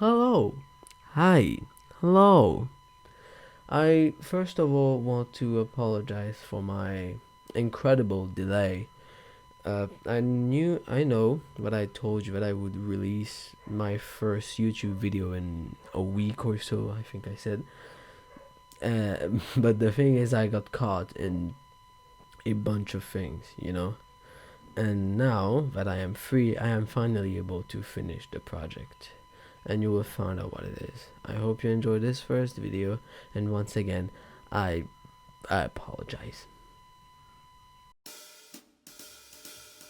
Hello. Hi. Hello. I first of all want to apologize for my incredible delay. I know what I told you that I would release my first YouTube video in a week or so, I think I said. But the thing is, I got caught in a bunch of things. And now that I am free, I am finally able to finish the project. And you will find out what it is. I hope you enjoyed this first video, and once again, I apologize.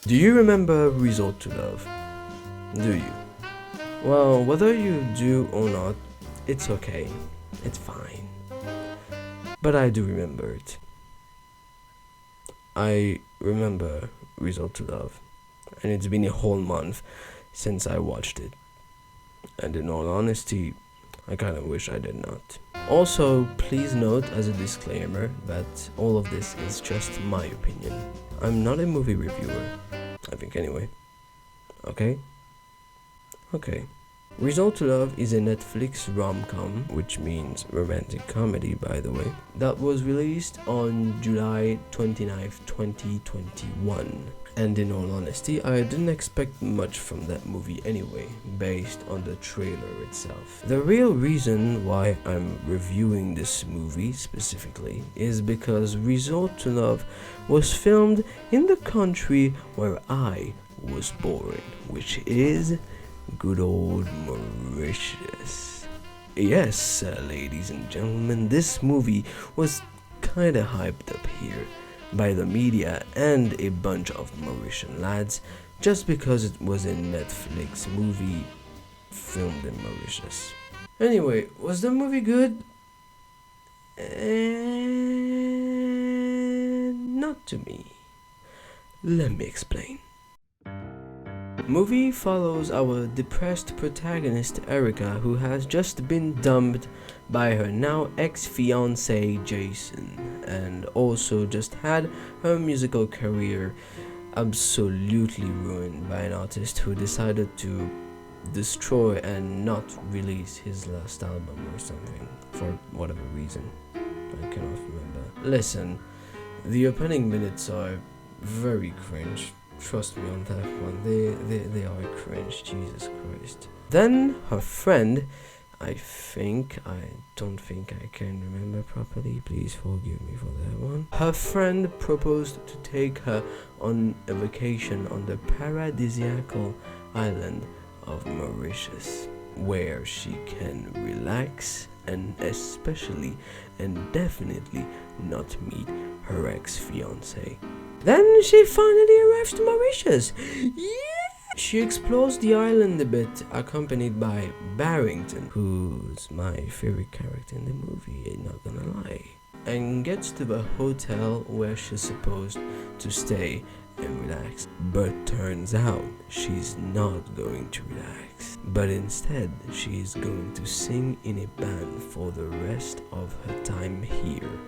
Do you remember Resort to Love? Do you? Well, whether you do or not, it's okay. It's fine. But I do remember it. I remember Resort to Love, and it's been a whole month since I watched it. And in all honesty, I kinda wish I did not. Also, please note as a disclaimer that all of this is just my opinion. I'm not a movie reviewer. I think anyway. Okay? Okay. Resort to Love is a Netflix rom-com, which means romantic comedy by the way, that was released on July 29th, 2021. And in all honesty, I didn't expect much from that movie anyway, based on the trailer itself. The real reason why I'm reviewing this movie specifically is because Resort to Love was filmed in the country where I was born, which is good old Mauritius. Yes, ladies and gentlemen, this movie was kinda hyped up here by the media and a bunch of Mauritian lads just because it was a Netflix movie filmed in Mauritius. Anyway, was the movie good? Not to me. Let me explain. Movie follows our depressed protagonist Erica, who has just been dumped by her now ex-fiancé Jason, and also just had her musical career absolutely ruined by an artist who decided to destroy and not release his last album or something for whatever reason. I cannot remember. Listen, the opening minutes are very cringe. Trust me on that one, they are cringe, Jesus Christ. Then her friend, I don't think I can remember properly, please forgive me for that one. Her friend proposed to take her on a vacation on the paradisiacal island of Mauritius, where she can relax and especially and definitely not meet her ex-fiancé. Then she finally arrives to Mauritius. Yeah! She explores the island a bit, accompanied by Barrington, who's my favorite character in the movie, not gonna lie, and gets to the hotel where she's supposed to stay and relax. But turns out she's not going to relax, but instead she's going to sing in a band for the rest of her time here.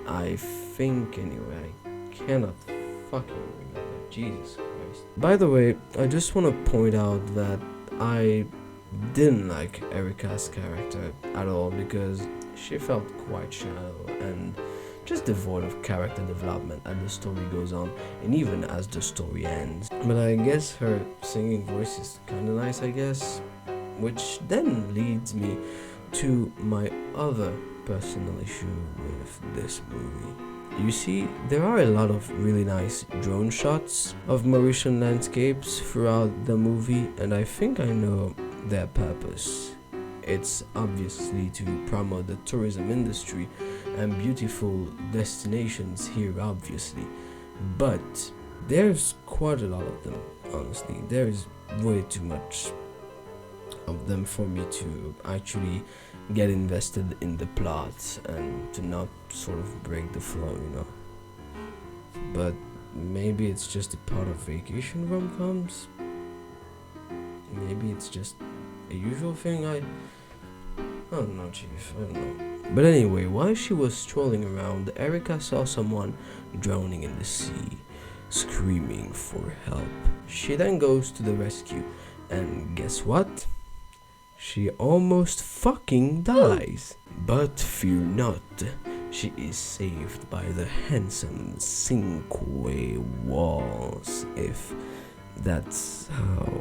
I think anyway, I cannot fucking remember, Jesus Christ. By the way, I just want to point out that I didn't like Erica's character at all because she felt quite shallow and just devoid of character development as the story goes on and even as the story ends. But I guess her singing voice is kinda nice, I guess, which then leads me to my other personal issue with this movie. You see, there are a lot of really nice drone shots of Mauritian landscapes throughout the movie, and I think I know their purpose. It's obviously to promote the tourism industry and beautiful destinations here, obviously, but there's quite a lot of them, honestly. There is way too much of them for me to actually get invested in the plot and to not sort of break the flow, But maybe it's just a part of vacation rom-coms. Maybe it's just a usual thing. I don't know, Chief. I don't know. But anyway, while she was strolling around, Erica saw someone drowning in the sea, screaming for help. She then goes to the rescue, and guess what? she almost fucking dies. But fear not, she is saved by the handsome Cinque Walls, if that's how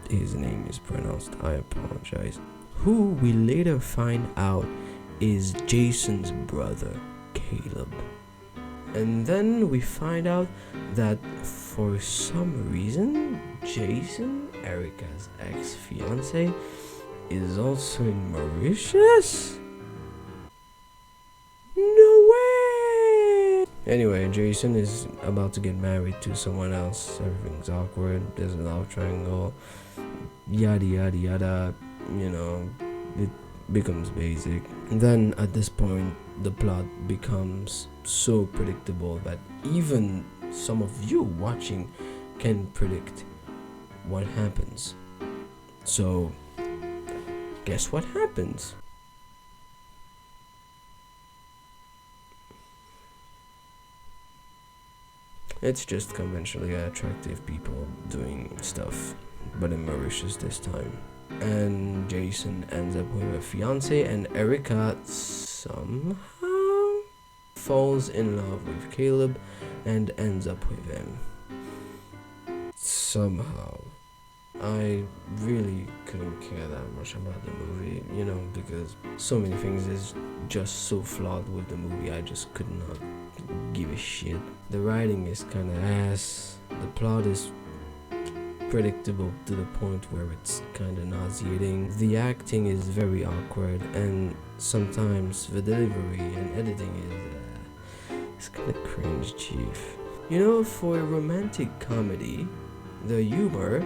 his name is pronounced, I apologize. Who we later find out is Jason's brother, Caleb. And then we find out that for some reason, Jason, Erica's ex-fiance, is also in Mauritius? No way! Anyway, Jason is about to get married to someone else. Everything's awkward. There's a love triangle. Yada yada yada. You know, it becomes basic. And then at this point, the plot becomes so predictable that even some of you watching can predict what happens. So, guess what happens? It's just conventionally attractive people doing stuff, but in Mauritius this time. And Jason ends up with a fiance, and Erica somehow falls in love with Caleb and ends up with him. Somehow. I really couldn't care that much about the movie, you know, because so many things is just so flawed with the movie, I just could not give a shit. The writing is kinda ass, the plot is predictable to the point where it's kinda nauseating, the acting is very awkward, and sometimes the delivery and editing is kinda cringe, chief. You know, for a romantic comedy, the humor,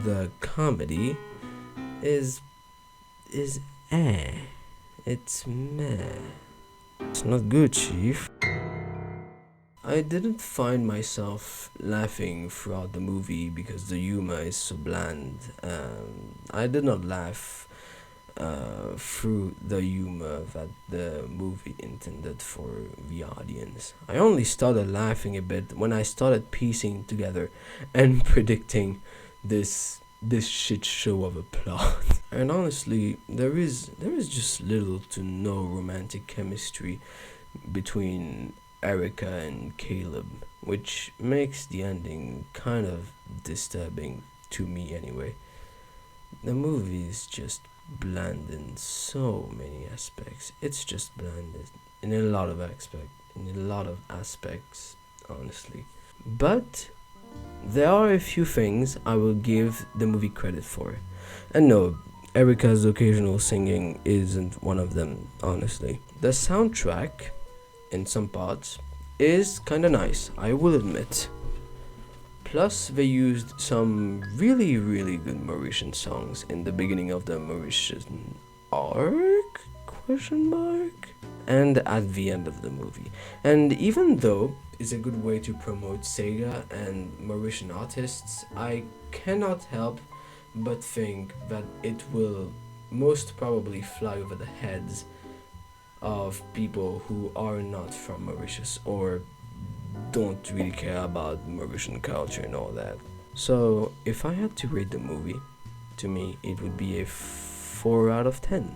the comedy is it's meh. It's not good, chief. I didn't find myself laughing throughout the movie because the humor is so bland. I did not laugh through the humor that the movie intended for the audience. I only started laughing a bit when I started piecing together and predicting this shit show of a plot. And honestly, there is just little to no romantic chemistry between Erica and Caleb, which makes the ending kind of disturbing to me anyway. The movie is just bland in so many aspects. It's just bland in a lot of aspects, honestly. But there are a few things I will give the movie credit for. And no, Erica's occasional singing isn't one of them, honestly. The soundtrack, in some parts, is kinda nice, I will admit. Plus, they used some really, really good Mauritian songs in the beginning of the Mauritian arc? And at the end of the movie. And even though it's a good way to promote Sega and Mauritian artists, I cannot help but think that it will most probably fly over the heads of people who are not from Mauritius or don't really care about Mauritian culture and all that. So if I had to rate the movie, to me it would be a 4 out of 10.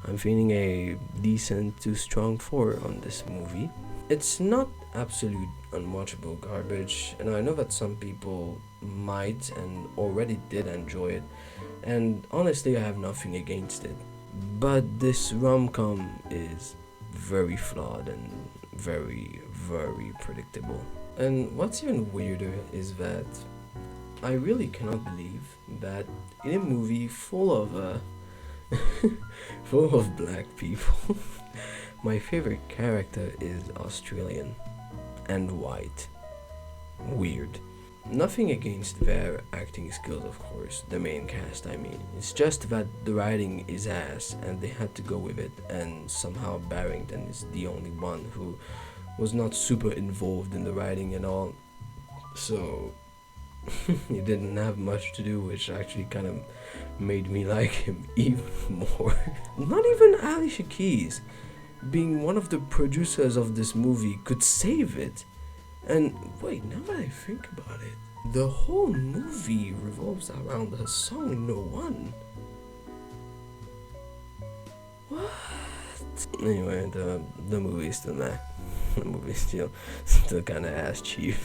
I'm feeling a decent to strong 4 on this movie. It's not absolute unwatchable garbage, and I know that some people might and already did enjoy it, and honestly I have nothing against it. But this rom-com is very flawed and very, very predictable. And what's even weirder is that I really cannot believe that in a movie full of full of black people, my favorite character is Australian and white. Weird. Nothing against their acting skills, of course, the main cast, I mean. It's just that the writing is ass and they had to go with it, and somehow Barrington is the only one who was not super involved in the writing and all. So he didn't have much to do, which actually kind of made me like him even more. Not even Alicia Keys, being one of the producers of this movie, could save it. And wait, now that I think about it, the whole movie revolves around her song No One. Anyway, the movie's still meh. The movie's still kind of ass cheap.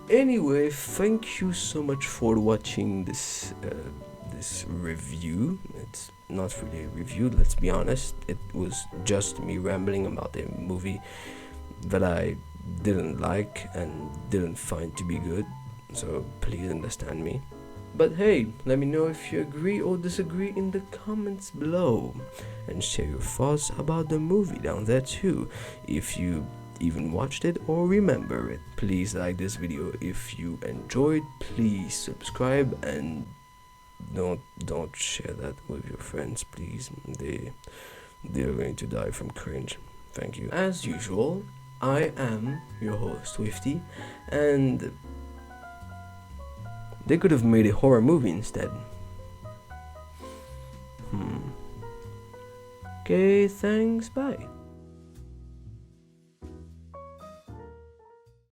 Anyway, thank you so much for watching this review. It's not really a review, let's be honest. It was just me rambling about a movie that I didn't like and didn't find to be good, so please understand me. But hey, let me know if you agree or disagree in the comments below, and share your thoughts about the movie down there too, if you even watched it or remember it. Please like this video if you enjoyed, please subscribe, and don't share that with your friends, please. They're going to die from cringe. Thank you. As usual, I am your host Wifty, and they could have made a horror movie instead. Okay, thanks, bye.